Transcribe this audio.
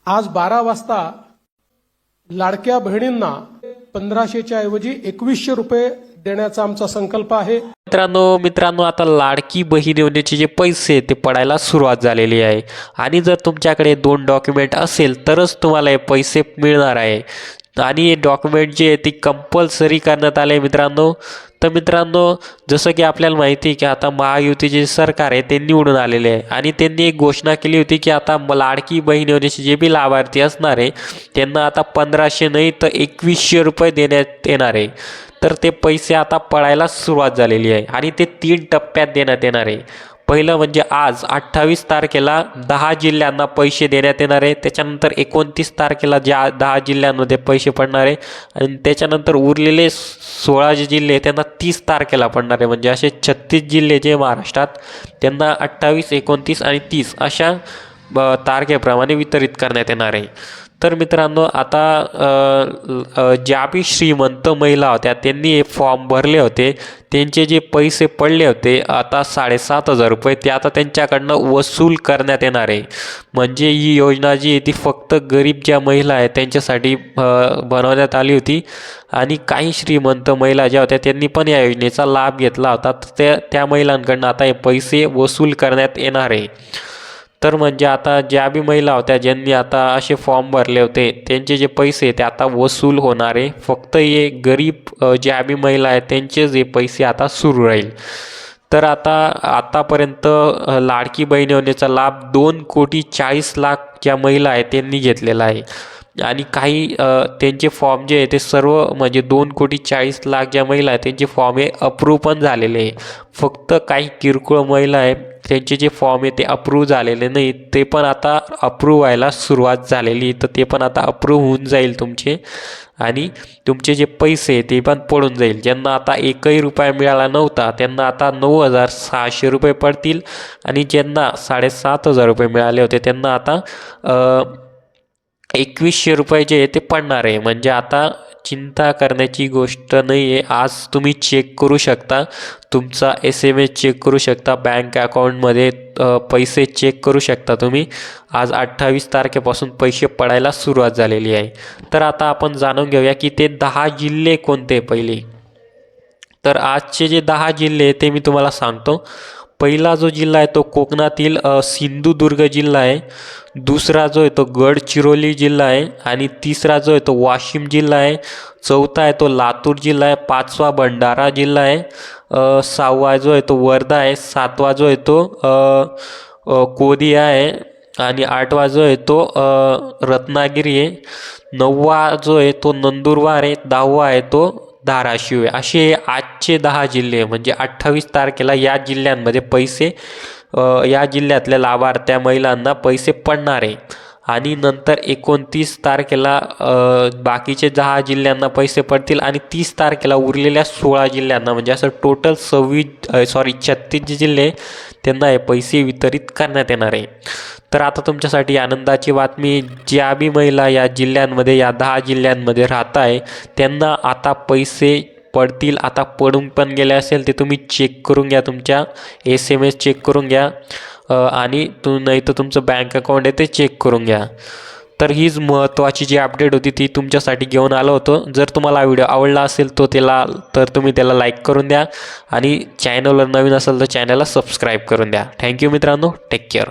आज 12 वाजता लाडक्या बहिणींना 1500च्या ऐवजी 2100 रुपये देण्याचा आमचा संकल्प आहे। मित्रांनो आता लाडकी बहीण योजनेचे जे पैसे ते पडायला सुरुवात झालेली आहे आणि जर तुमच्याकडे 2 डॉक्युमेंट असेल तरच तुम्हाला हे पैसे मिळणार आहे आणि हे डॉक्युमेंट जे आहे ते कंपल्सरी करण्यात आले मित्रांनो। तर मित्रांनो जसं की आपल्याला माहिती आहे की आता महायुतीचे सरकार आहे ते निवडून आलेले आहे आणि त्यांनी एक घोषणा केली होती की आता लाडकी बहीण योजनेचे जे बी लाभार्थी असणार आहे त्यांना आता 1500 नाही तर 2100 रुपये देण्यात येणार आहे। तर ते पैसे आता पडायला सुरुवात झालेली आहे आणि ते 3 टप्प्यात देण्यात येणार आहे। पहिलं म्हणजे आज 28 तारखेला 10 जिल्ह्यांना पैसे देण्यात येणार आहे, त्याच्यानंतर 29 तारखेला ज्या 10 जिल्ह्यांमध्ये पैसे पडणार आहे आणि त्याच्यानंतर उरलेले 16 जे जिल्हे त्यांना 30 तारखेला पडणार आहे। म्हणजे असे 36 जिल्हे जे महाराष्ट्रात त्यांना 28, 29 आणि 30 अशा तारखेप्रमाणे वितरित करण्यात येणार आहे। तर मित्रांनो आता ज्या बी श्रीमंत महिला होत्या त्यांनी हे फॉर्म भरले होते, त्यांचे जे पैसे पडले होते आता 7500 रुपये ते आता त्यांच्याकडनं वसूल करण्यात येणार आहे। म्हणजे ही योजना जी आहे ती फक्त गरीब ज्या महिला आहेत त्यांच्यासाठी बनवण्यात आली होती आणि काही श्रीमंत महिला ज्या होत्या त्यांनी पण या योजनेचा लाभ घेतला होता, तर त्या महिलांकडनं आता हे पैसे वसूल करण्यात येणार आहे। तर म्हणजे आता ज्या बी महिला होत्या ज्यांनी आता असे फॉर्म भरले होते त्यांचे जे पैसे ते आता वसूल होणार आहे। फक्त हे गरीब ज्या बी महिला आहेत त्यांचे जे पैसे आता सुरू राहील। तर आतापर्यंत लाडकी बहीण योजनेचा लाभ 2,40,00,000 ज्या महिला आहेत त्यांनी घेतलेला आहे आणि काही त्यांचे फॉर्म जे आहे ते सर्व म्हणजे 2,40,00,000 ज्या महिला आहेत त्यांचे फॉर्म हे अप्रूव्ह पण झालेले आहे। फक्त काही किरकोळ महिला आहेत त्यांचे जे फॉर्म आहे ते अप्रूव्ह झालेले नाही, ते पण आता अप्रूव्ह व्हायला सुरुवात झालेली, तर ते पण आता अप्रूव्ह होऊन जाईल तुमचे आणि तुमचे जे पैसे ते पण पडून जाईल। ज्यांना आता 1ही रुपया मिळाला नव्हता त्यांना आता 9,600 रुपये पडतील आणि ज्यांना 7500 रुपये मिळाले होते त्यांना आता 2100 रुपये जे आहे ते पडणार आहे। म्हणजे आता चिंता करण्याची गोष्ट नाही आहे। आज तुम्ही चेक करू शकता, तुमचा SMS चेक करू शकता, बँक अकाउंटमध्ये पैसे चेक करू शकता तुम्ही। आज 28 तारखेपासून पैसे पडायला सुरुवात झालेली आहे। तर आता आपण जाणून घेऊया की ते 10 जिल्हे कोणते पहिले। तर आजचे जे 10 जिल्हे ते मी तुम्हाला सांगतो। पहिला जो जिल्हा आहे तो कोकणातील सिंधुदुर्ग जिल्हा आहे, दुसरा जो आहे तो गडचिरोली जिल्हा आहे आणि तिसरा जो आहे तो वाशिम जिल्हा आहे, चौथा आहे तो लातूर जिल्हा आहे, पाचवा भंडारा जिल्हा आहे, 6वा जो आहे तो वर्धा आहे, 7वा जो आहे तो गोंदिया आहे आणि 8वा जो आहे तो रत्नागिरी आहे, 9वा जो आहे तो नंदुरबार आहे, 10वा आहे तो धाराशिव आहे। असे आजचे 10 जिल्हे म्हणजे 28 तारखेला या जिल्ह्यांमध्ये पैसे या जिल्ह्यातल्या लाभार्थ्या महिलांना पैसे पडणार आहे आणि नंतर 29 तारखेला बाकीचे 10 जिल्ह्यांना पैसे पडतील आणि 30 तारखेला उरलेल्या 16 जिल्ह्यांना म्हणजे असं टोटल 36 जिल्हे त्यांना हे पैसे वितरित करण्यात येणार आहे। तर आता तुमच्यासाठी आनंदाची बातमी, ज्या बी महिला या जिल्ह्यांमध्ये या 10 जिल्ह्यांमध्ये राहत आहे त्यांना आता पैसे पडतील। आता पडून पण गेले असेल ते तुम्ही चेक करून घ्या, तुमच्या SMS चेक करून घ्या आणि नाही तर तुमचं बँक अकाउंट आहे ते चेक करून घ्या। तर हीच महत्त्वाची जी अपडेट होती ती तुमच्यासाठी घेऊन आलो होतो। जर तुम्हाला व्हिडिओ आवडला असेल तर तुम्ही त्याला लाईक करून द्या आणि चॅनलवर नवीन असेल तर चॅनलला सबस्क्राईब करून द्या। थँक्यू मित्रांनो, टेक केअर।